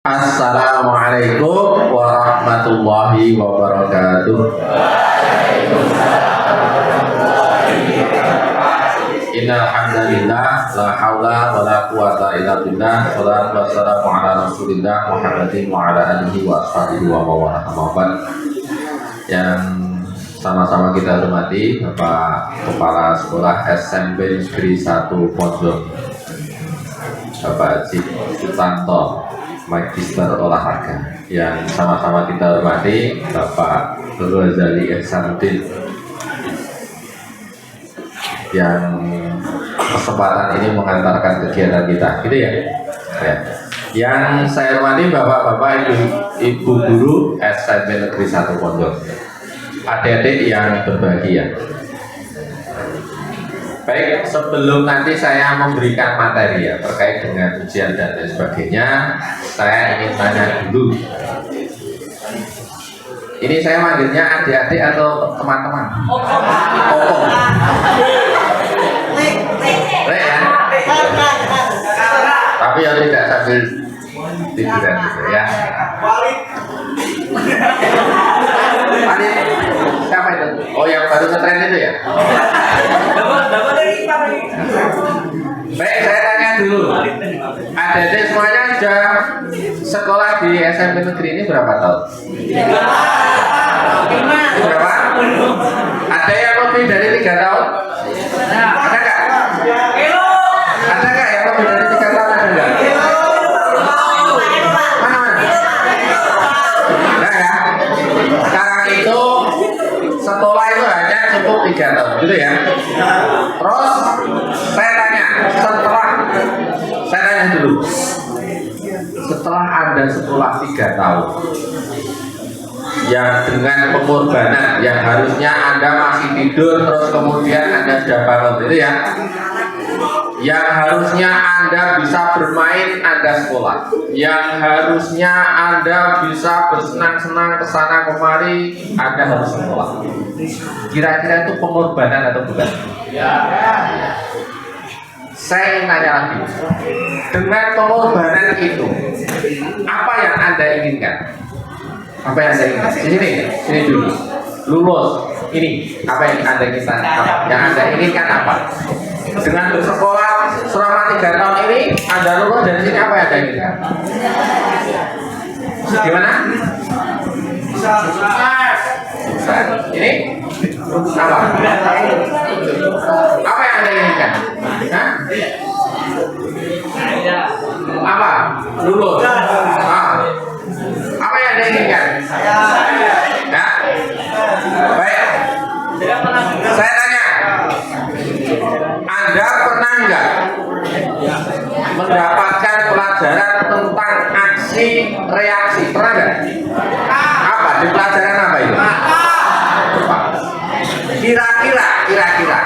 Assalamualaikum warahmatullahi wabarakatuh. Innal hamdalillah la haula wala quwata illa billah. Shallallahu wassalamu ala Rasulillah Muhammadin wa ala alihi wa ashabihi wa mawala. Yang sama-sama kita hormati Bapak Kepala Sekolah SMP Negeri 1 Pojok, Bapak Haji Sutanto, Magister Olahraga. Yang sama-sama kita hormati Bapak Ghazali Ihsanuddin, yang kesempatan ini mengantarkan kegiatan kita, gitu ya. Yang saya hormati bapak-bapak, ibu guru SMP Negeri 1 Pojok, adik-adik yang berbahagia. Baik, sebelum nanti saya memberikan materi ya terkait dengan ujian dan lain sebagainya, saya ingin tanya dulu. Ini saya manggilnya adik-adik atau teman-teman? Opong. Rek ya? Tapi yang tidak sambil tiduran gitu ya. Adit, siapa itu? Oh, yang baru ngetren itu ya? Baik, saya tanya dulu. Adik-adik semuanya sudah sekolah di SMP negeri ini berapa tahun? Berapa? Ada yang lebih dari 3 tahun? Ada nggak? Ada nggak yang lebih dari 3 tahun? Ada nggak? Mana? Enggak ya? Sekarang itu sekolah itu hanya cukup 3 tahun, gitu ya. Terus saya tanya dulu, setelah Anda sekolah 3 tahun yang dengan pengorbanan yang harusnya Anda masih tidur terus kemudian Anda sudah bangun, gitu ya, yang harusnya Anda bisa bermain Anda sekolah, yang harusnya Anda bisa bersenang-senang ke sana kemari Anda harus sekolah. Kira-kira itu pengorbanan atau bukan? Ya. Saya ingin tanya lagi, dengan pengorbanan itu apa yang Anda inginkan? Apa yang Anda inginkan? Sini dulu. Lulus. Ini apa yang Anda inginkan? Yang Anda inginkan apa? Dengan bersekolah selama 3 tahun ini Anda lulus dari sini, apa yang Anda inginkan? Gimana? Ini apa? Apa yang Anda inginkan? Hah? Apa? Lulus. Apa yang Anda inginkan? Ya? Baik. Saya tanya, Anda pernah nggak mendapatkan pelajaran tentang aksi reaksi? Pernah nggak? Apa? Di pelajaran apa itu? Kira-kira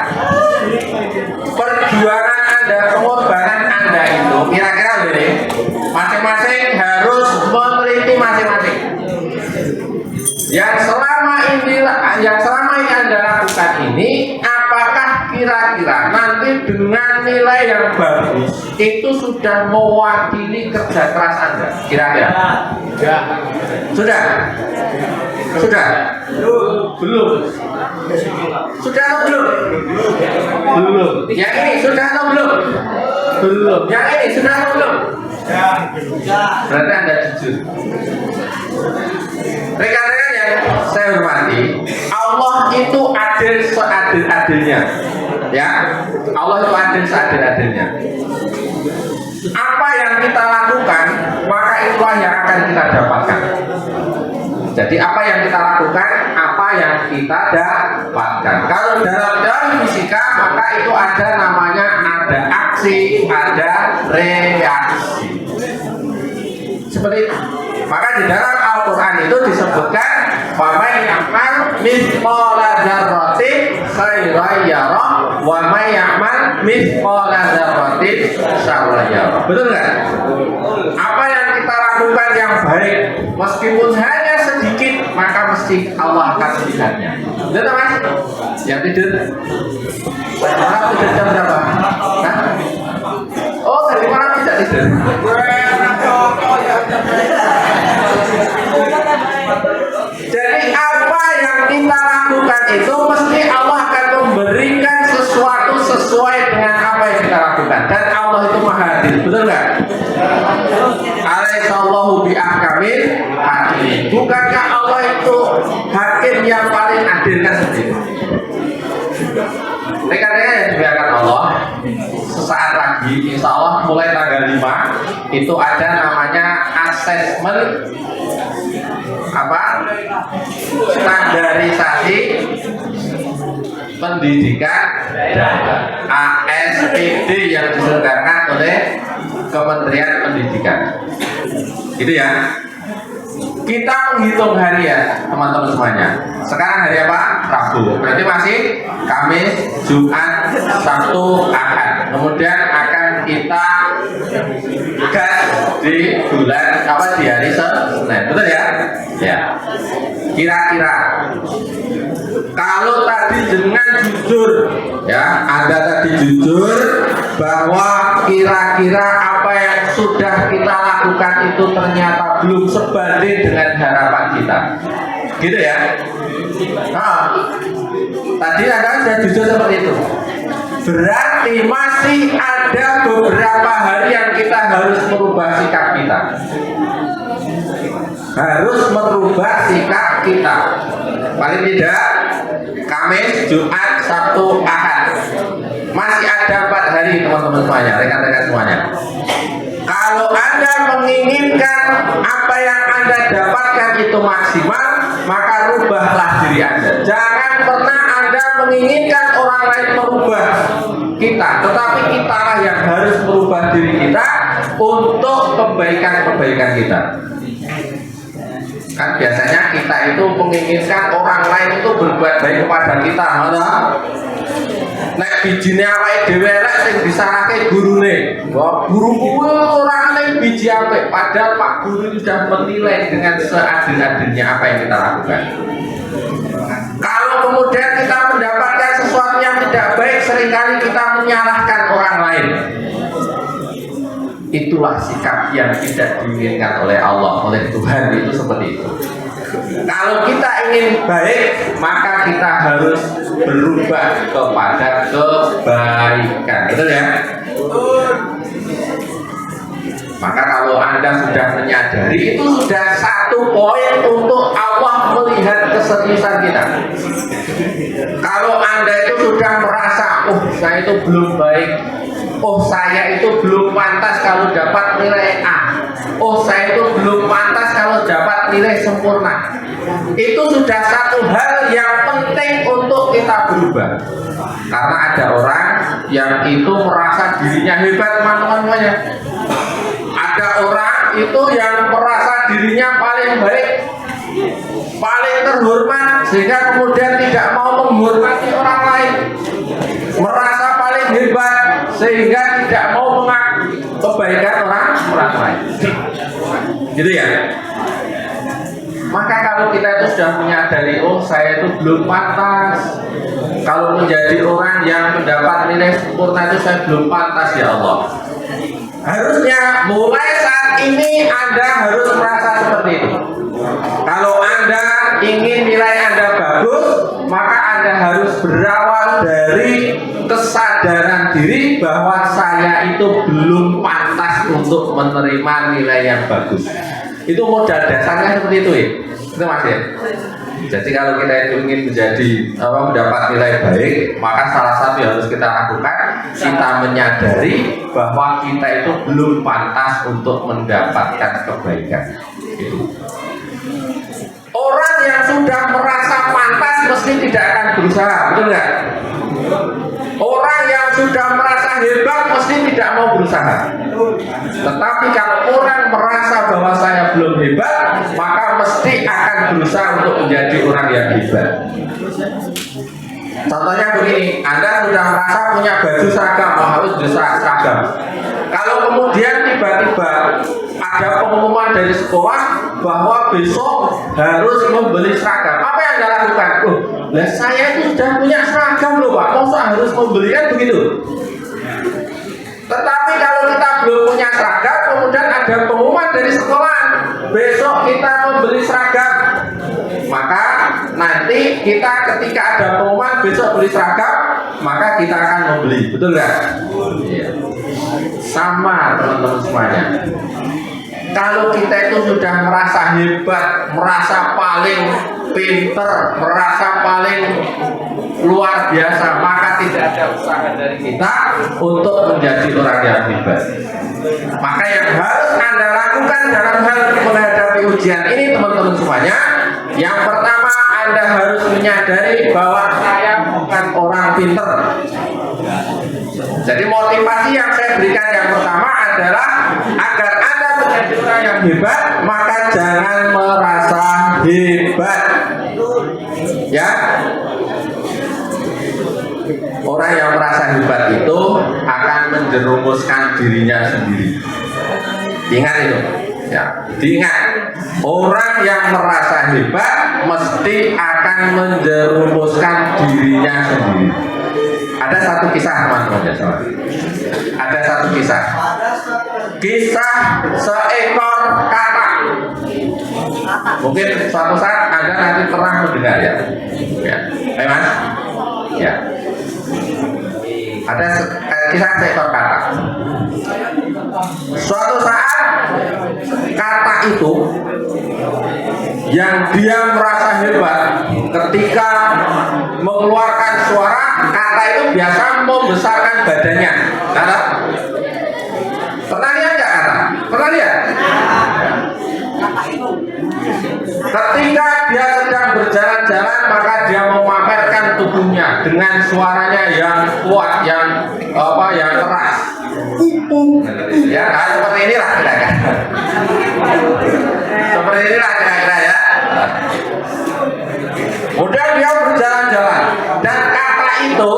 perjuangan Anda, pengorbanan Anda itu kira-kira begini, masing-masing harus meneliti masing-masing. Yang selama ini Anda lakukan ini, apakah kira-kira nanti dengan nilai yang bagus itu sudah mewakili kerja keras Anda? Kira-kira? Ya. Sudah? Belum. Sudah atau belum? Belum. Yang ini sudah atau belum? Belum. Yang ini sudah atau belum? Ya. Berarti Anda jujur. Rekan-rekan yang saya hormati, Allah itu adil seadil-adilnya. Ya, Allah itu adil seadil-adilnya. Apa yang kita lakukan, maka itulah yang akan kita dapatkan. Jadi apa yang kita lakukan, apa yang kita dapatkan. Kalau dalam teori fisika, maka itu ada namanya ada aksi, ada reaksi. Seperti itu. Maka di dalam Al-Quran itu disebutkan wa may ya'mal mithqala dzarratin khairan yarah wa may ya'mal mithqala dzarratin syarran yarah. Betul nggak? Apa yang kita lakukan yang baik, meskipun hanya sedikit, maka mesti Allah akan melihatnya. Betul Mas? Yang tidur? Malam tidur jam berapa? Hah? Oh, dari malam tidak tidur? Jadi apa yang kita lakukan itu mesti Allah akan memberikan sesuatu sesuai dengan apa yang kita lakukan. Dan Allah itu maha adil, betul nggak? Alaihissallahu bi'ahkamil hakim. Bukankah Allah itu hakim yang paling adil kan seperti itu? Rekan-rekan yang dimuliakan Allah, sesaat lagi insya Allah mulai tanggal 5 itu ada namanya asesmen apa? Standarisasi pendidikan ASPD yang diselenggarakan oleh Kementerian Pendidikan. Gitu ya. Kita menghitung hari ya teman-teman semuanya. Sekarang hari apa? Rabu. Berarti masih Kamis, Jumat, Sabtu, Ahad. Kemudian akan kita gas di bulan apa, di hari Senin. Betul ya? Ya. Kira-kira kalau tadi dengan jujur ya, Anda tadi jujur bahwa kira-kira apa yang sudah kita lakukan itu ternyata belum sebanding dengan harapan kita, gitu ya. Nah, tadi Anda sudah jujur seperti itu, berarti masih ada beberapa hari yang kita harus merubah sikap kita, harus merubah sikap kita. Paling tidak Kamis, Jumat, Sabtu, Ahad. Masih ada 4 hari teman-teman semuanya, rekan-rekan semuanya. Kalau Anda menginginkan apa yang Anda dapatkan itu maksimal, maka rubahlah diri Anda. Jangan pernah Anda menginginkan orang lain merubah kita, tetapi kitalah yang harus merubah diri kita untuk kebaikan-kebaikan kita. Kan biasanya kita itu menginginkan orang lain itu berbuat baik kepada kita, malah nek bijine awake dhewe elek sing disalahke gurune. Wah, guru kuwi ora nek biji apik, padahal Pak Guru sudah menilai dengan seadil-adilnya apa yang kita lakukan. Kalau kemudian kita mendapatkan sesuatu yang tidak baik, seringkali kita menyalahkan orang lain. Itulah sikap yang tidak diinginkan oleh Allah, oleh Tuhan, itu seperti itu. Kalau kita ingin baik, maka kita harus berubah kepada kebaikan, betul ya? Maka kalau Anda sudah menyadari, itu sudah satu poin untuk Allah melihat keseriusan kita. Kalau Anda itu sudah merasa, oh saya itu belum baik, oh saya itu belum pantas kalau dapat nilai A, oh saya itu belum pantas kalau dapat nilai sempurna, itu sudah satu hal yang penting untuk kita berubah. Karena ada orang yang itu merasa dirinya hebat, teman-teman. Ada orang itu yang merasa dirinya paling baik, paling terhormat, sehingga kemudian tidak mau menghormati orang lain, merasa paling hebat sehingga tidak mau mengakui kebaikan orang lain. Gitu ya. Maka kalau kita itu sudah menyadari, oh saya itu belum pantas, kalau menjadi orang yang mendapat nilai sempurna itu saya belum pantas ya Allah. Harusnya mulai saat ini Anda harus merasa seperti itu. Kalau Anda ingin nilai Anda bagus, maka Anda harus berawal dari kesadaran diri bahwa saya itu belum pantas untuk menerima nilai yang bagus. Itu modal dasarnya seperti itu ya. Itu Mas ya. Jadi kalau kita itu ingin mendapat nilai baik, maka salah satu yang harus kita lakukan, kita menyadari bahwa kita itu belum pantas untuk mendapatkan kebaikan. Itu. Orang yang sudah merasa pantas mesti tidak akan berusaha, betul nggak? Orang yang sudah merasa hebat mesti tidak mau berusaha. Tetapi kalau orang merasa bahwa saya belum hebat, maka mesti akan berusaha untuk menjadi orang yang hebat. Contohnya begini, Anda sudah merasa punya baju seragam, harus bisa seragam. Kalau kemudian tiba-tiba ada pengumuman dari sekolah bahwa besok harus membeli seragam, apa yang Anda lakukan? Lah saya itu sudah punya seragam loh Pak, masa harus membeli, kan begitu? Tetapi kalau kita belum punya seragam, kemudian ada pengumuman dari sekolah kita ketika ada pengumuman besok beli seragam, maka kita akan membeli, betul nggak? Iya. Sama teman-teman semuanya. Kalau kita itu sudah merasa hebat, merasa paling pinter, merasa paling luar biasa, maka tidak ada usaha dari kita untuk menjadi orang yang hebat. Maka yang harus Anda lakukan dalam hal menghadapi ujian ini teman-teman semuanya, yang pertama Anda harus menyadari bahwa saya bukan orang pinter. Jadi motivasi yang saya berikan yang pertama adalah agar Anda menjadi orang yang hebat, maka jangan merasa hebat. Ya, orang yang merasa hebat itu akan menjerumuskan dirinya sendiri. Ingat itu, ya, diingat. Orang yang merasa hebat mesti akan menjerumuskan dirinya sendiri. Ada satu kisah teman-teman ya, ada satu kisah. Kisah seekor katak. Mungkin suatu saat Anda nanti pernah mendengar ya. Ya, Mas? Ya. Ada kisah seekor katak. Suatu saat katak itu yang dia merasa hebat ketika mengeluarkan suara, kata itu biasa membesarkan badannya. Kata, pernah lihat nggak kata? Pernah lihat? Ketika dia sedang berjalan-jalan, maka dia memamerkan tubuhnya dengan suaranya yang kuat, yang keras. Ya, nah, seperti inilah kira-kira. Seperti inilah kira-kira ya. Kemudian dia berjalan-jalan, dan kata itu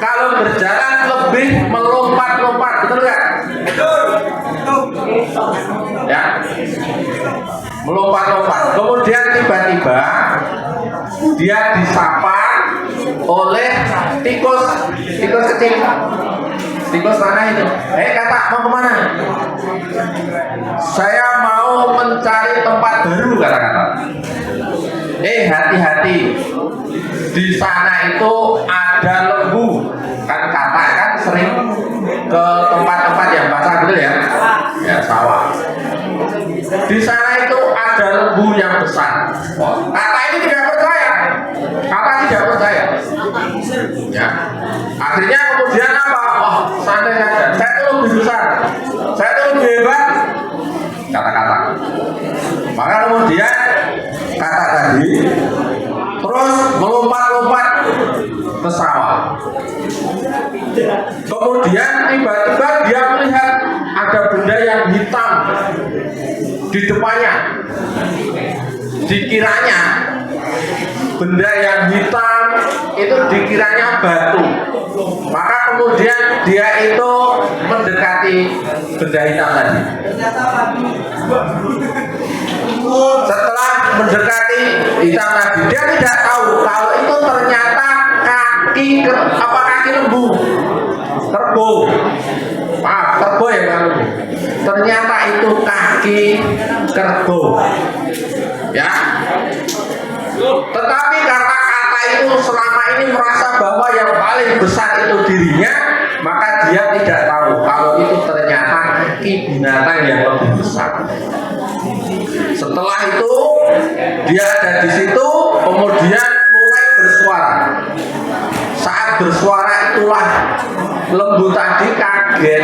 kalau berjalan lebih melompat-lompat, betul nggak? Ya, melompat-lompat. Kemudian tiba-tiba dia disapa oleh tikus kecil. Tikus mana itu? Katak, mau kemana? Saya mau mencari tempat baru, kata-kata. Hati-hati. Di sana itu ada lembu. Kan katak kan sering ke tempat-tempat yang basah, betul ya? Ya, sawah. Di sana itu ada lembu yang besar. Katak ini tidak percaya. Katak tidak percaya. Ya. Akhirnya kemudian apa? Santai saja. Saya itu lebih besar. Saya itu lebih hebat. Kata-kata. Maka kemudian kata tadi terus melompat-lompat ke sawah. Kemudian tiba-tiba dia melihat ada benda yang hitam di depannya. Dikiranya benda yang hitam itu dikiranya batu. Maka kemudian dia itu mendekati benda hitam tadi. Setelah mendekati hitam tadi, dia tidak tahu kalau itu ternyata kaki lembu, kerbau. Maaf, kerbau ya kan? Ternyata itu kaki kerbau. Ya. Tetapi karena kata itu selama ini merasa bahwa yang paling besar itu dirinya, maka dia tidak tahu kalau itu ternyata kaki binatang yang lebih besar. Setelah itu dia ada di situ, kemudian mulai bersuara. Saat bersuara itulah lembu tadi kaget,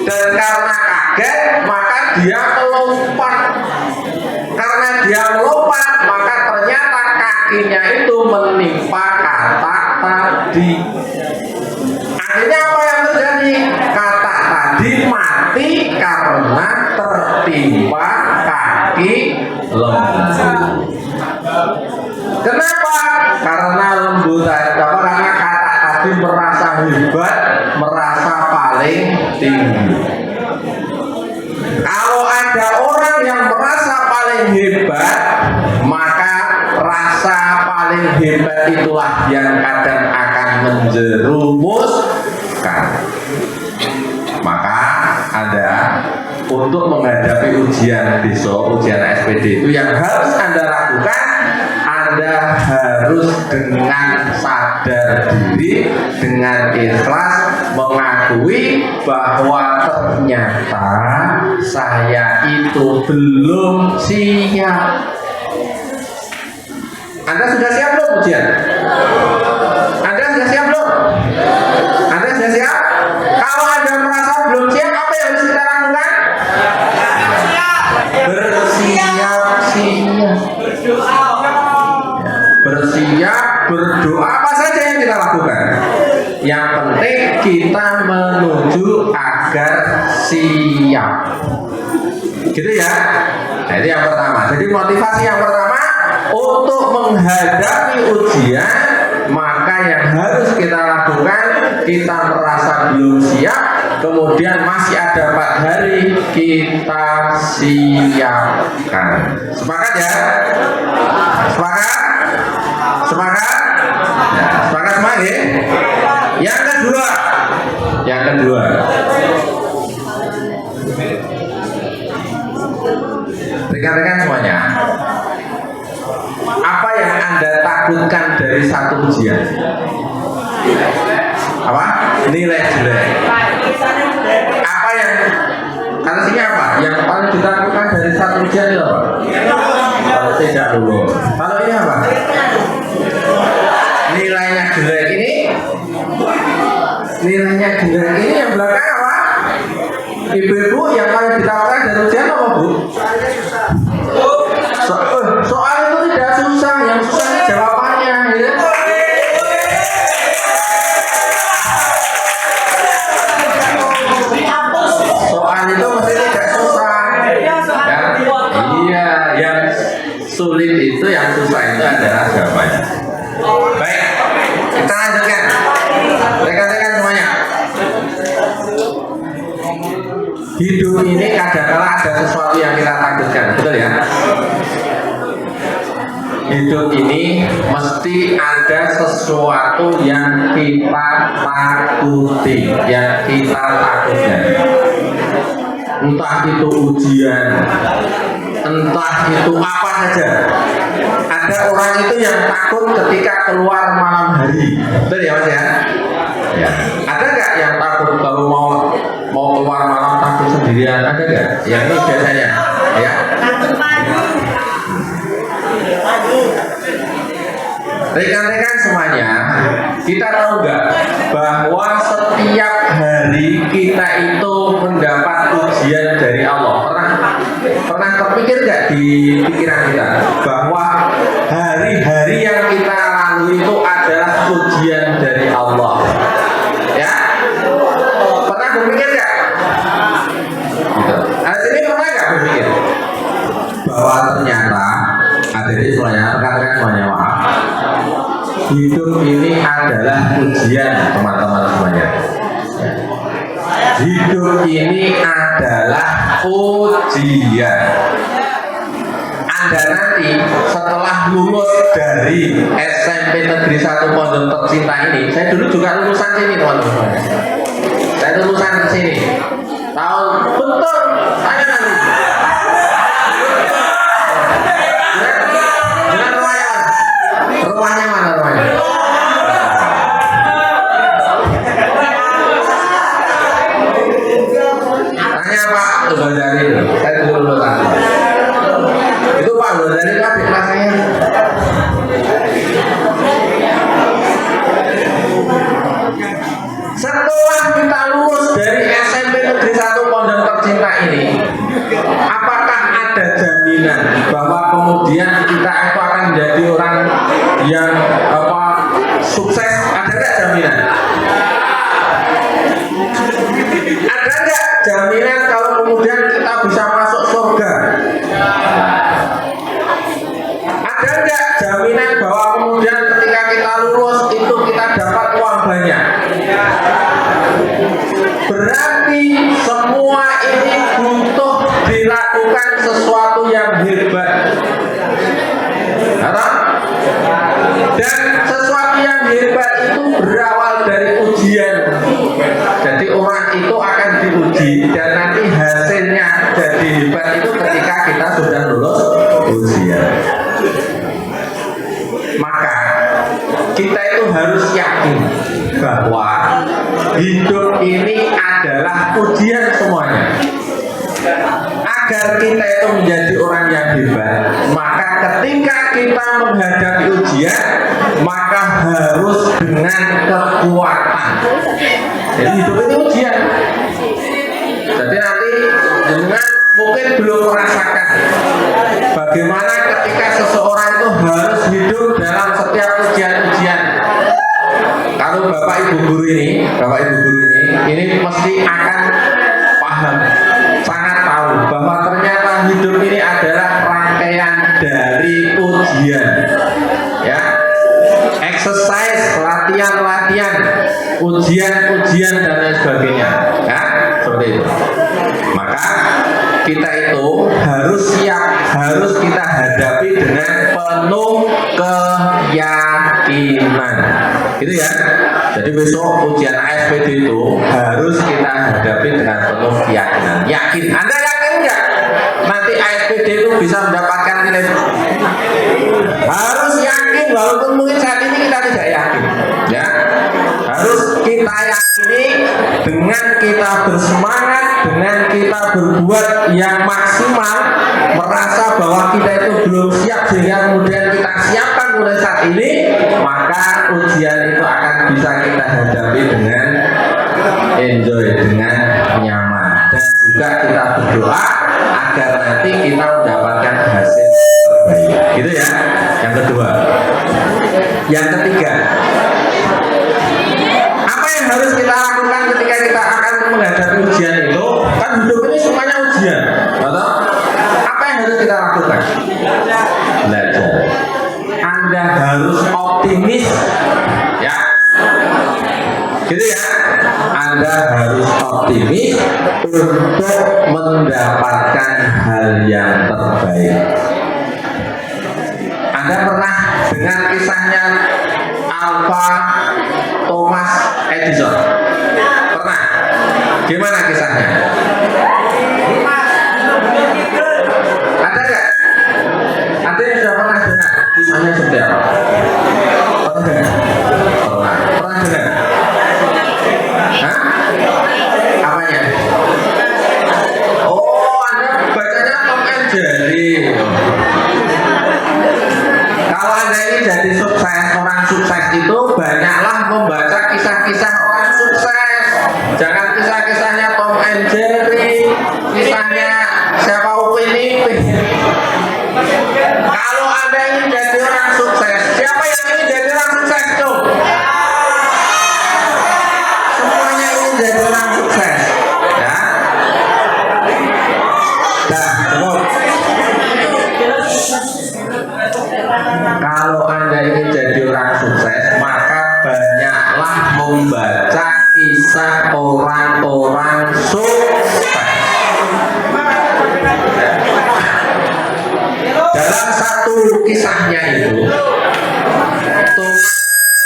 dan karena kaget maka dia melompat. Karena dia melompat, maka ternyata kakinya itu menimpa katak tadi. Akhirnya apa yang terjadi? Katak tadi mati karena tertimpa kaki lembu. Kenapa? Karena lembu tadi, karena katak tadi merasa hebat, merasa paling tinggi. Kalau ada orang yang merasa paling hebat, maka rasa paling hebat itulah yang kadang akan menjerumuskan. Maka Anda untuk menghadapi ujian besok, ujian SPD itu yang harus Anda lakukan, Anda Anda harus dengan sadar diri, dengan ikhlas mengakui bahwa ternyata saya itu belum siap. Anda sudah siap belum ujian? Anda sudah siap belum? Anda sudah siap? Kalau Anda merasa belum siap, apa yang harus kita lakukan? Bersiap, berdoa, apa saja yang kita lakukan. Yang penting kita menuju agar siap. Gitu ya. Nah, itu yang pertama. Jadi motivasi yang pertama untuk menghadapi ujian, maka yang harus kita lakukan, kita merasa belum siap, kemudian masih ada 4 hari, kita siapkan. Sepakat ya? Sepakat? Sepakat? Ya, sepakat semua ya? Yang kedua, rekan-rekan semuanya, apa yang Anda takutkan dari satu ujian? Apa? Nilai jelek. Apa yang artinya apa? Yang paling ditakutkan dari satu ujian itu apa? Kalau tidak lulus. Kalau ini apa? Nilainya jelek ini. Nilainya jelek ini yang belakang apa? Ibu-ibu yang paling ditakutkan dari ujian apa, Bu? Soal itu tidak susah, yang susah ini jawabannya, ya. Soal itu mesti tidak susah, ya. Iya, yang sulit itu, yang susah itu adalah jawabannya. Baik, kita lanjutkan, rekan-rekan semuanya. Hidup ini kadang-kala ada sesuatu yang kita takutkan, betul ya? Hidup ini mesti ada sesuatu yang kita takuti, yang kita takutkan. Entah itu ujian, entah itu apa saja. Ada orang itu yang takut ketika keluar malam hari, betul ya Mas ya? Ya. Ada nggak yang takut kalau mau keluar malam takut sendirian? Ada nggak? Yang ini biasanya, ya. Rekan-rekan semuanya, kita tahu nggak bahwa setiap hari kita itu mendapat ujian dari Allah? Pernah terpikir nggak di pikiran kita bahwa hari-hari yang kita lalui itu adalah ujian dari Allah? Ya, pernah berpikir nggak? Hari ini pernah nggak berpikir bahwa ternyata hadirin semuanya, rekan-rekan semuanya, maaf, hidup ini adalah ujian, teman-teman semuanya. Hidup ini adalah ujian. Anda nanti setelah lulus dari SMP Negeri 1 Pondok Tercinta ini, saya dulu juga lulusan sini, teman-teman. Saya lulusan sini. Tahun betul, saya nanti. Rumahnya mana rumahnya? Tanya Pak Lubadari, saya dulu tanya. Itu Pak Lubadari adik kelas saya. Setelah kita lulus dari SMP Negeri 1 Pondok Tercinta ini, apakah ada jaminan bahwa kemudian kita itu akan menjadi orang yang sukses? Ada nggak jaminan? Ada nggak jaminan kalau kemudian kita bisa masuk surga? Ada nggak jaminan bahwa kemudian ketika kita lulus itu kita dapat uang banyak? Berarti semua ini butuh dilakukan sesuatu yang hebat. Dan sesuatu yang hebat itu berawal dari ujian. Jadi orang itu akan diuji dan nanti hasilnya jadi hebat itu ketika kita sudah lulus ujian. itu harus yakin bahwa hidup ini adalah ujian semuanya. Agar kita itu menjadi orang yang hebat, maka ketika kita menghadapi ujian, maka harus dengan kekuatan. Jadi hidup ini ujian. Jadi nanti dengan mungkin belum merasakan bagaimana ketika seseorang itu harus hidup dalam setiap ujian-ujian. Kalau bapak ibu guru ini mesti akan paham, sangat tahu bahwa ternyata hidup ini adalah rangkaian dari ujian, ya, exercise, latihan, ujian dan lain sebagainya, ya, seperti itu. Maka kita itu harus siap, harus kita hadapi dengan penuh keyakinan, gitu ya. Jadi besok ujian ASPD itu harus kita hadapi dengan penuh keyakinan. Yakin? Anda yakin nggak? Nanti ASPD itu bisa mendapatkan nilai? Harus yakin, walaupun mungkin saat ini kita tidak yakin. Ya, harus kita yakini dengan kita bersemangat, dengan kita berbuat yang maksimal, merasa bahwa kita itu belum siap sehingga kemudian kita siapkan mulai saat ini, maka ujian itu akan bisa kita hadapi dengan enjoy, dengan nyaman, dan juga kita berdoa agar nanti kita mendapatkan hasil terbaik. Gitu ya. Yang kedua. Yang ketiga, apa yang harus kita lakukan ketika kita akan menghadapi ujian itu? Kan hidup ini semuanya ujian, betul? Apa yang harus kita lakukan? Belajar. Anda harus optimis, ya. Gitu ya. Anda harus optimis untuk mendapatkan hal yang terbaik. Anda pernah dengar kisahnya Thomas Edison? Pernah? Gimana kisahnya? Ada nggak? Ada yang sudah pernah dengar kisahnya seperti apa? Pernah dengar? Pernah dengar? Hah? Apanya? Oh, Anda bacanya Tom and Jerry. Kalau Anda ini jadi sukses, orang sukses itu banyaklah membaca kisah-kisah orang sukses. Jangan kisah-kisahnya Tom and Jerry, kisahnya siapa Upin Ipin. Kalau Anda ingin jadi orang sukses, siapa yang ingin jadi orang sukses tuh? Semuanya ingin jadi orang sukses, ya. Nah, cukup. Kalau Anda ingin jadi orang sukses, maka banyaklah membaca kisah orang-orang sukses. Dalam satu kisahnya itu, Thomas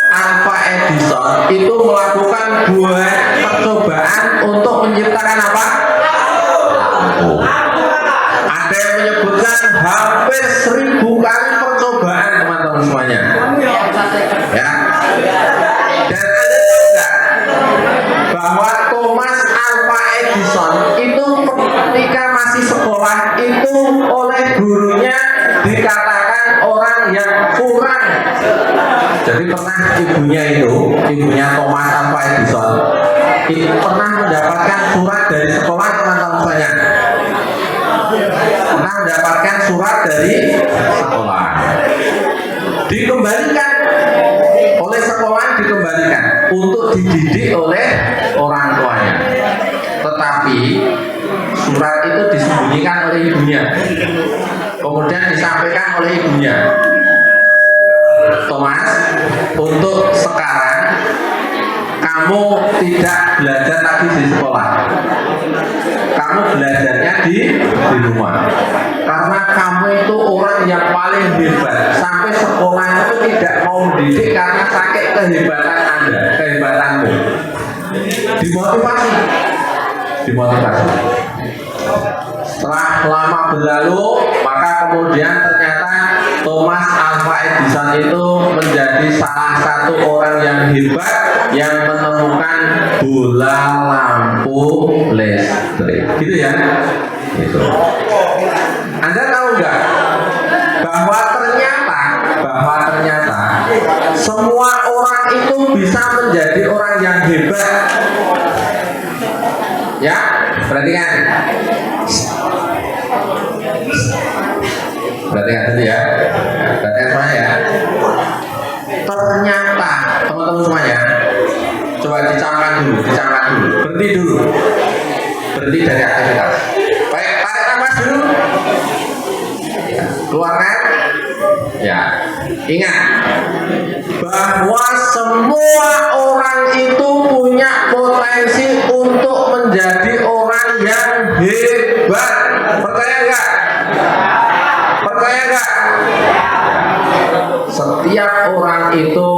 Alva Edison itu melakukan buah percobaan untuk menciptakan apa? Ada yang menyebutkan hampir 1000 kali percobaan, teman-teman semuanya. Ya. Dan Anda tahu nggak bahwa Thomas Alva Edison itu ketika masih sekolah itu oleh gurunya dikatakan orang yang kurang. Jadi pernah ibunya Thomas Alva Edison itu pernah mendapatkan surat dari sekolah, teman-teman semuanya. Pernah mendapatkan surat dari sekolah, dikembalikan oleh sekolah, dikembalikan untuk dididik oleh orang tuanya. Tetapi surat itu disembunyikan oleh ibunya, kemudian disampaikan oleh ibunya, Thomas, untuk sekarang kamu tidak belajar lagi di sekolah, kamu belajarnya di rumah, karena kamu itu orang yang paling hebat. Sampai sekolah itu tidak mau mendidik karena sakit kehebatan Anda, kehebatanmu. Dimotivasi. Setelah lama berlalu, maka kemudian ternyata Thomas Alva Edison itu menjadi salah satu orang listrik. Gitu ya. Gitu. Anda tahu nggak bahwa ternyata semua orang itu bisa menjadi orang yang hebat. Ya, perhatikan. Perhatikan dulu ya. Perhatikan semuanya ya. Ternyata teman-teman semuanya, coba dicamkan dulu. Berhenti dari aktivitas. Baik, tarik nafas dulu. Ya, keluarkan. Ya, ingat bahwa semua orang itu punya potensi untuk menjadi orang yang hebat. Percaya nggak? Setiap orang itu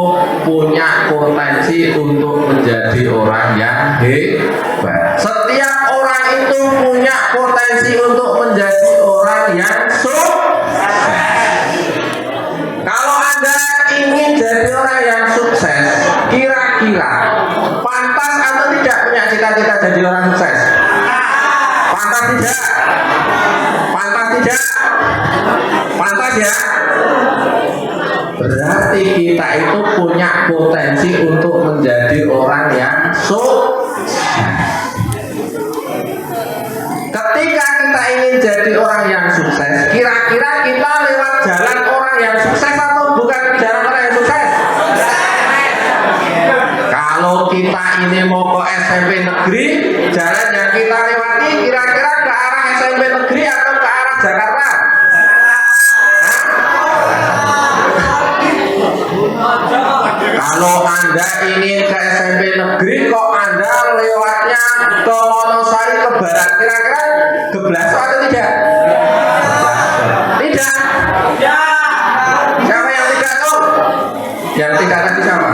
punya potensi untuk menjadi orang yang hebat. Setiap orang itu punya potensi untuk menjadi orang yang sukses. Kalau Anda ingin jadi orang yang sukses, kira-kira pantas atau tidak punya cita-cita jadi orang sukses? Pantas tidak? Pantas ya? Berarti kita itu punya potensi untuk menjadi orang yang sukses. Ketika kita ingin jadi orang yang sukses, kira-kira kita lewat jalan orang yang sukses atau bukan jalan orang yang sukses? Kalau kita ini mau ke SMP negeri, jalan yang kita lewati kira-kira ke arah SMP negeri atau ke arah Jakarta? Kalau Anda ingin ke SMP negeri, kok Anda lewatnya ke Wonosari ke barat, kira-kira ke Blaso atau tidak? Tidak. Siapa yang tidak tahu? Yang tidak tadi siapa?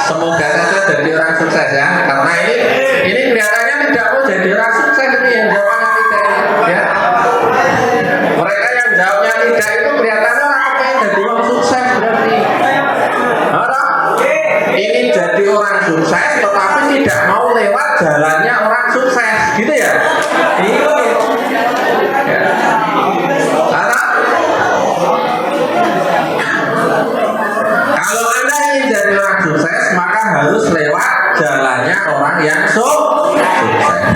Semoga saja jadi orang sukses ya, karena ini kelihatannya tidak mau jadi orang sukses ini yang jawabnya tidak ya. Mereka yang jawabnya tidak itu kelihatannya orang pengen jadi orang sukses berarti. Ingin jadi orang sukses tetapi tidak mau lewat jalannya orang sukses, gitu ya? Iya. Ya. Kalau Anda ingin jadi orang sukses, maka harus lewat jalannya orang yang sukses.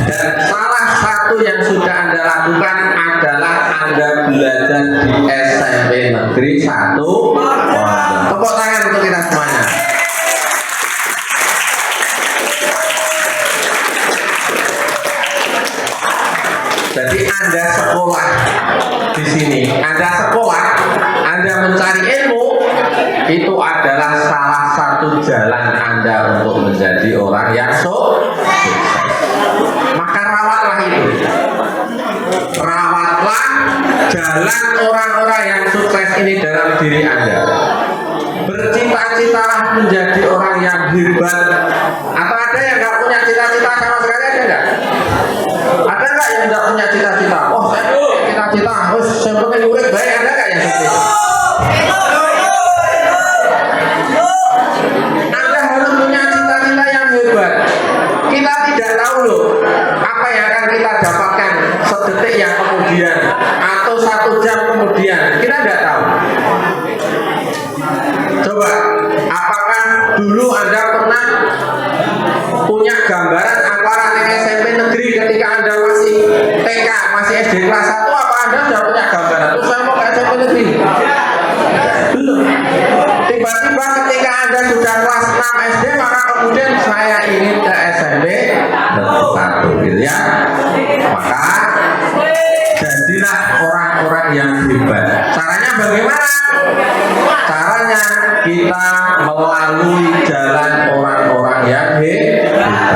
Dan salah satu yang sudah Anda lakukan adalah Anda belajar di SMP Negeri 1. Tepuk tangan untuk kita semuanya. Jadi Anda sekolah di sini, Anda mencari ilmu, itu adalah salah satu jalan Anda untuk menjadi orang yang sukses. Maka rawatlah itu. Rawatlah jalan orang-orang yang sukses ini dalam diri Anda. Bercita-citalah menjadi orang yang hebat. Atau ada yang nggak punya cita-cita sama sekali, ada nggak? Ada nggak yang nggak punya cita-cita? Oh, saya punya cita-cita, saya pengen urip baik. Ada nggak yang seperti itu? Anda harus punya cita-cita yang hebat. Kita tidak tahu loh apa yang akan kita dapatkan sedetik yang kemudian atau 1 jam kemudian. Kita tidak tahu. Coba, apakah dulu Anda pernah punya gambaran antara SMP negeri ketika Anda masih TK, masih SD kelas 1, apa Anda sudah punya gambaran? Terus saya mau ke SMP negeri? Belum. Tiba-tiba ketika Anda sudah kelas 6 SD, maka kemudian saya ingin ke SMP negeri 1, gitu ya. Maka jadilah orang-orang yang hebat. Caranya bagaimana? Caranya kita melalui jalan orang-orang yang hebat.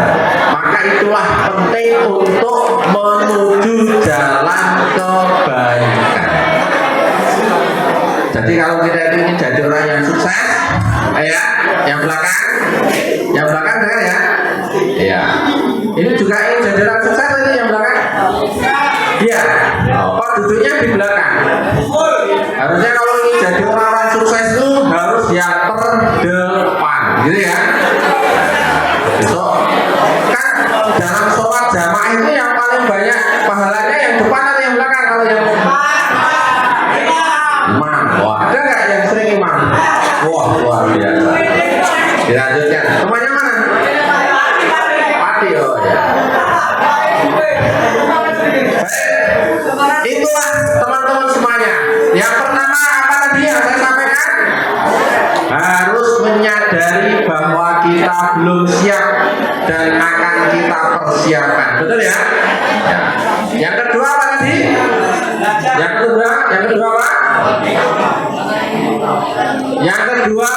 Maka itulah penting untuk menuju jalan kebaikan. Jadi kalau kita ingin jadi orang yang sukses, ya, yang belakang dengar ya. Iya. Ini juga ingin jadi orang sukses itu yang belakang. Iya. Kok duduknya di belakang? Harusnya kalau ingin jadi orang sukses itu harus yang terdepan, gitu ya. belum siap dan akan kita persiapkan. Betul ya? Ya. Yang kedua apa tadi? Yang kedua apa? Yang kedua,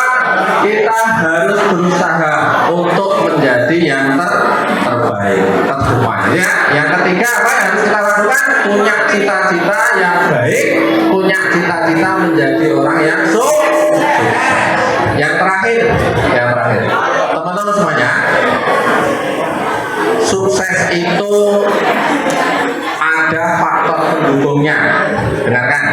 kita harus berusaha untuk menjadi yang terbaik, terbaik. Ya. Yang ketiga apa yang harus kita lakukan? Punya cita-cita yang baik, punya cita-cita menjadi orang yang sukses. Yang terakhir, teman-teman semuanya, sukses itu ada faktor pendukungnya. Dengarkan.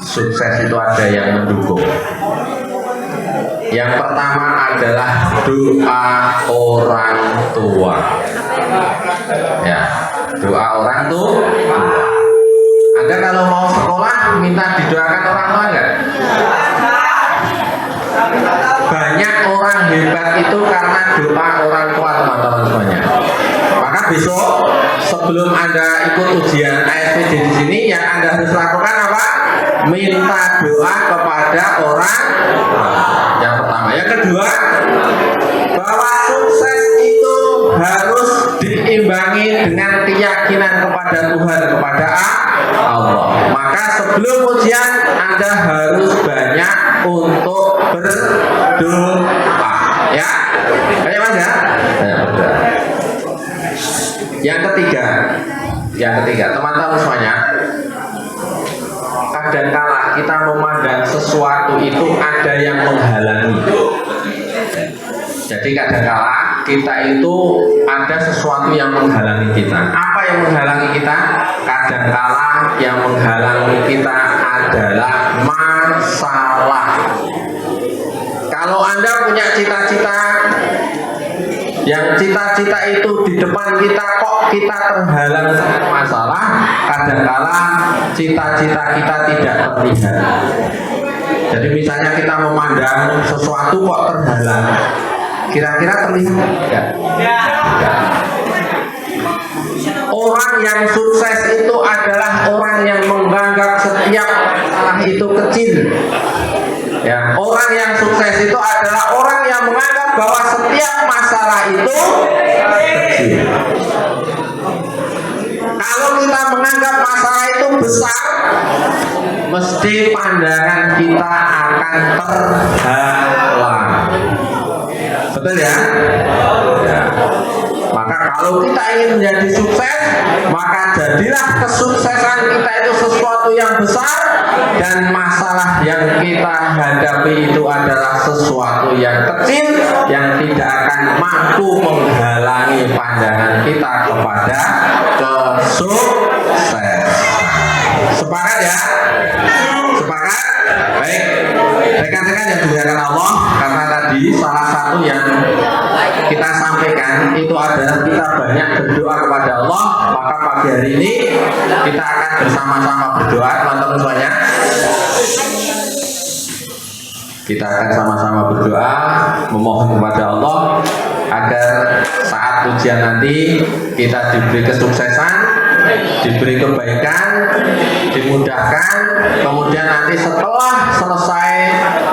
Sukses itu ada yang mendukung. Yang pertama adalah doa orang tua. Ya, doa orang tua. Anda kalau mau sekolah minta didoakan orang tua enggak? Banyak orang hebat itu karena doa orang tua, teman-teman semuanya. Maka besok sebelum Anda ikut ujian ASPJ di sini, yang Anda harus lakukan apa? Minta doa kepada orang. Yang pertama. Yang kedua, bahwa sukses itu harus diimbangi dengan keyakinan kepada Tuhan, kepada Allah. Maka sebelum ujian Anda harus banyak untuk berdoa. Ya, banyak Mas ya. Yang ketiga, teman-teman semuanya, kadangkala kita memandang sesuatu itu ada yang menghalangi. Jadi kadangkala kita itu ada sesuatu yang menghalangi kita. Apa yang menghalangi kita? Kadangkala yang menghalangi kita adalah masalah. Kalau Anda punya cita-cita, yang cita-cita itu di depan kita kok kita terhalang masalah, kadangkala cita-cita kita tidak terlihat. Jadi misalnya kita memandang sesuatu kok terhalang, kira-kira terlihat ya? Orang yang sukses itu adalah orang yang menganggap setiap masalah itu kecil. Ya, orang yang sukses itu adalah orang yang menganggap bahwa setiap masalah itu kecil. Kalau kita menganggap masalah itu besar, mesti pandangan kita akan terhalang. Betul ya? Ya. Maka kalau kita ingin menjadi sukses, maka jadilah kesuksesan kita itu sesuatu yang besar, dan masalah yang kita hadapi itu adalah sesuatu yang kecil yang tidak akan mampu menghalangi pandangan kita kepada kesuksesan. Sepakat ya? Sepakat? Baik, rekan-rekan yang dimuliakan Allah, karena tadi salah satu yang kita sampaikan itu adalah kita banyak berdoa kepada Allah. Maka pagi hari ini kita akan bersama-sama berdoa, teman-teman semuanya. Kita akan sama-sama berdoa, memohon kepada Allah agar saat ujian nanti kita diberi kesuksesan, diberi kebaikan, dimudahkan. Kemudian nanti setelah selesai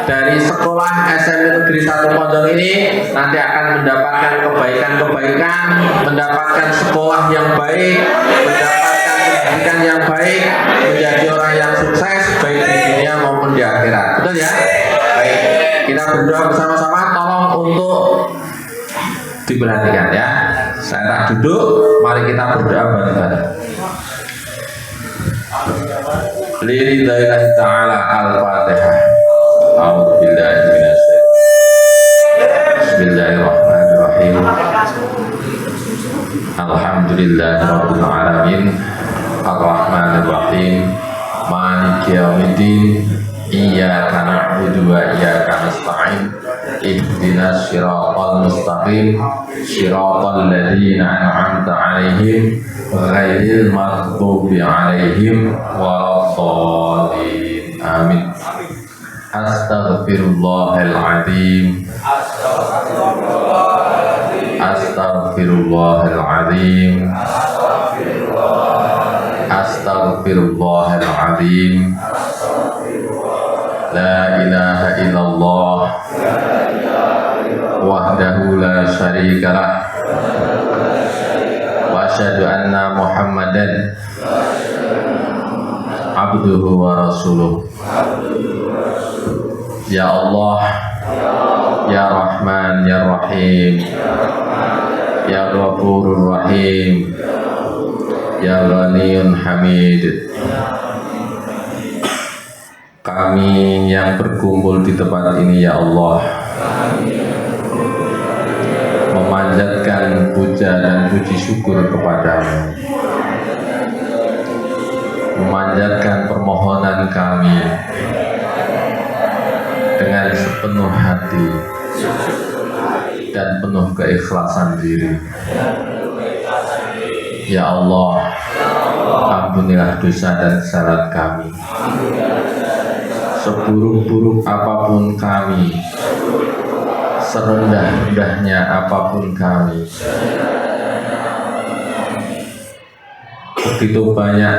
dari sekolah SMP Negeri 1 Pondok ini, nanti akan mendapatkan kebaikan-kebaikan, mendapatkan sekolah yang baik, mendapatkan pendidikan yang baik, menjadi orang yang sukses baik di dunia maupun di akhirat. Betul ya? Baik, kita berdoa bersama-sama. Tolong untuk diperhatikan ya. Saya tak duduk, mari kita berdoa bareng-bareng. Lillahi ta'ala al-Fatihah. A'udzubillahi minasyaitonir. Bismillahirrahmanirrahim. Alhamdulillahirabbil alamin. Arrahmanirrahim. Maliki yaumiddin. Iyyaka na'budu wa iyyaka nasta'in. Ihdinas siratal mustaqim. Siratal ladzina an'amta 'alaihim ghairil maghdubi alaihim waladdallin. Amin. Astaghfirullahal azim. Astaghfirullahal azim. Astaghfirullahal azim. La ilaha illallah wahdahu la syarikalah wa asyhadu anna Muhammadan abduhu wa rasuluh. Ya Allah, ya Rahman, ya Rahim, ya Ghafurur Rahim, ya Ghaniyun Hamid. Kami yang berkumpul di tempat ini, ya Allah, memanjatkan puja dan puji syukur kepadamu, memanjatkan permohonan kami dengan sepenuh hati dan penuh keikhlasan diri. Ya Allah, ampunilah dosa dan kesalahan kami. Seburuk-buruk apapun kami, serendah-rendahnya apapun kami, begitu banyak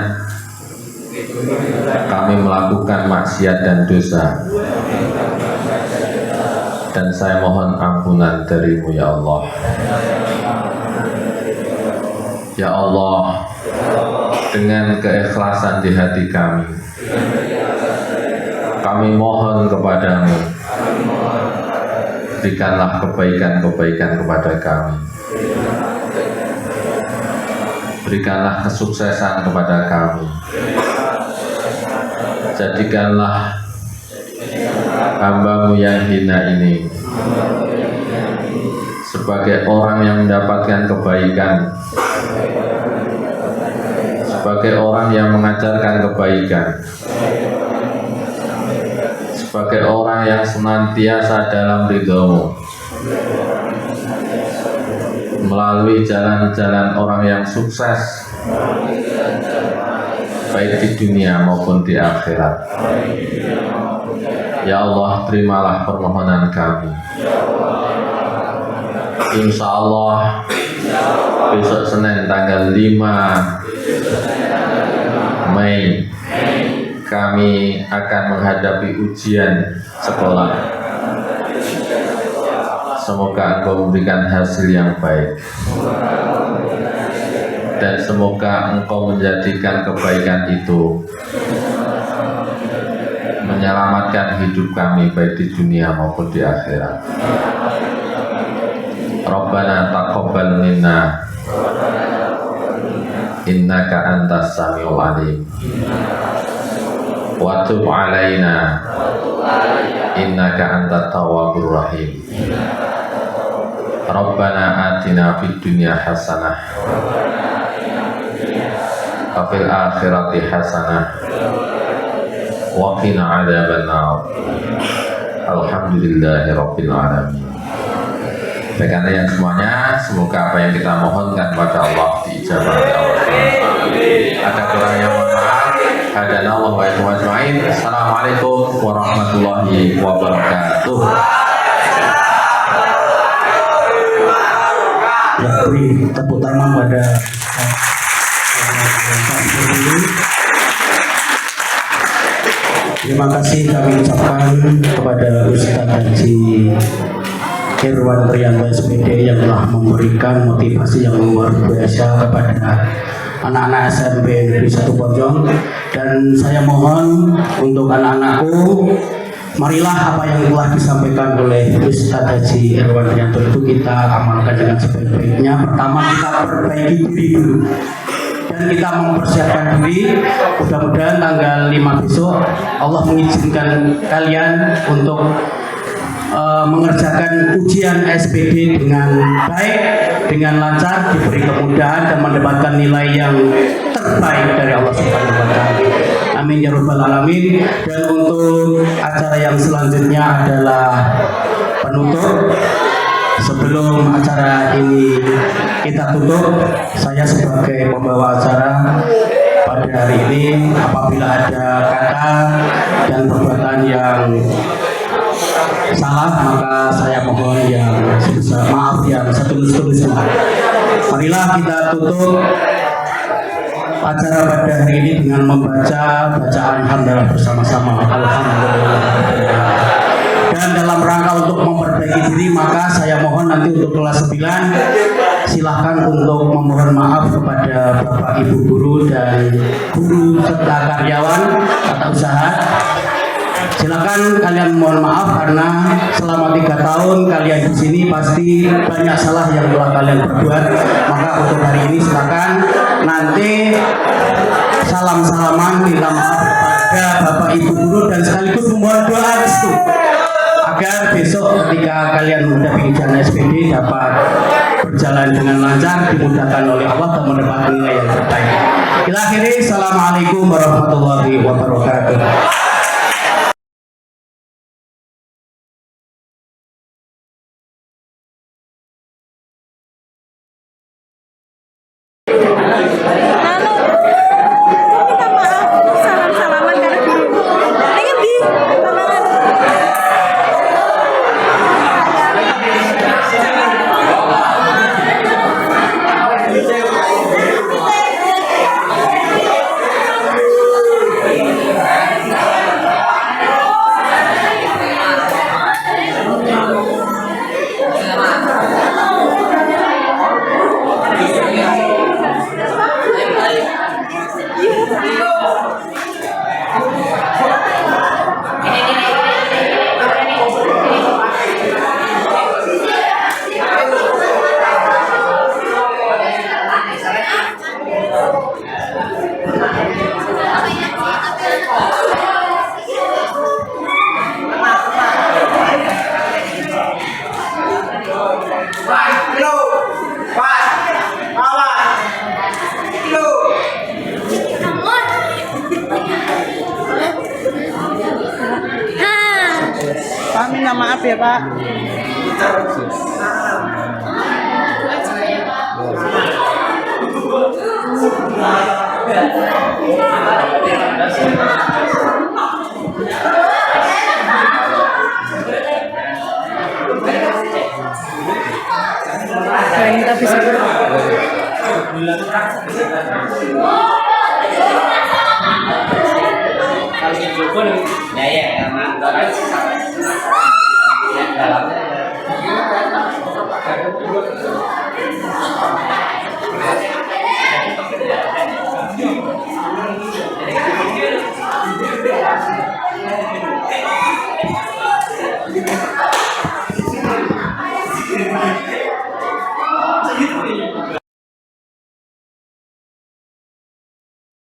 kami melakukan maksiat dan dosa, dan saya mohon ampunan darimu, ya Allah. Ya Allah, dengan keikhlasan di hati kami mohon kepadamu, berikanlah kebaikan-kebaikan kepada kami, berikanlah kesuksesan kepada kami, jadikanlah hamba-Mu yang hina ini sebagai orang yang mendapatkan kebaikan, sebagai orang yang mengajarkan kebaikan, sebagai orang yang senantiasa dalam ridho-Mu, melalui jalan-jalan orang yang sukses baik di dunia maupun di akhirat. Ya Allah, terimalah permohonan kami. Insya Allah besok Senin tanggal 5 Mei kami akan menghadapi ujian sekolah. Semoga Engkau memberikan hasil yang baik, dan semoga Engkau menjadikan kebaikan itu menyelamatkan hidup kami baik di dunia maupun di akhirat. Rabbana taqabbal minna innaka antas samiul alim wa tub alaina innaka antat tawwabur rahim. Rabbana atina fid dunya hasanah wa fil akhirati hasanah wa qina adzabannar. Alhamdulillahi rabbil alamin. Baiklah yang semuanya, semoga apa yang kita mohonkan kepada Allah diijabah oleh Allah. Ada kurangnya mohon maaf. Hadanallahu wa iyyakum ajmain. Assalamualaikum warahmatullahi wabarakatuh. Ya, beri tepuk tangan pada terima kasih kami ucapkan kepada Ustaz Haji Irwan Priyanto SPD yang telah memberikan motivasi yang luar biasa kepada anak-anak SMP Negeri 1 Bojong. Dan saya mohon untuk anak-anakku, marilah apa yang telah disampaikan oleh Ustaz Haji Irwan Priyanto itu kita amalkan dengan sebaik-baiknya. Pertama, kita perbaiki diri dulu dan kita mempersiapkan diri. Mudah-mudahan tanggal 5 besok Allah mengizinkan kalian untuk mengerjakan ujian SPD dengan baik, dengan lancar, diberi kemudahan dan mendapatkan nilai yang terbaik dari Allah Subhanahu wa taala. Amin ya rabbal alamin. Dan untuk acara yang selanjutnya adalah penutup. Sebelum acara ini kita tutup, saya sebagai pembawa acara pada hari ini, apabila ada kata dan perbuatan yang salah, maka saya mohon yang sebesar maaf yang setulus-tulusnya. Marilah kita tutup acara pada hari ini dengan membaca bacaan hamdalah bersama-sama. Alhamdulillah. Dan dalam rangka untuk memperbaiki diri, maka saya mohon nanti untuk kelas 9 silahkan untuk memohon maaf kepada Bapak Ibu guru dan guru serta karyawan tata usaha. Silakan kalian mohon maaf karena selama 3 tahun kalian di sini pasti banyak salah yang telah kalian perbuat. Maka untuk hari ini silakan nanti salam-salaman minta maaf kepada Bapak Ibu guru dan sekaligus memohon doa restu agar besok ketika kalian mendapat ijazah SPD dapat berjalan dengan lancar, dimudahkan oleh Allah dan mendapat nilai yang terbaik. Kita akhiri, assalamualaikum warahmatullahi wabarakatuh. Pak, minta maaf ya Pak. Kita bisa ya ya, dalam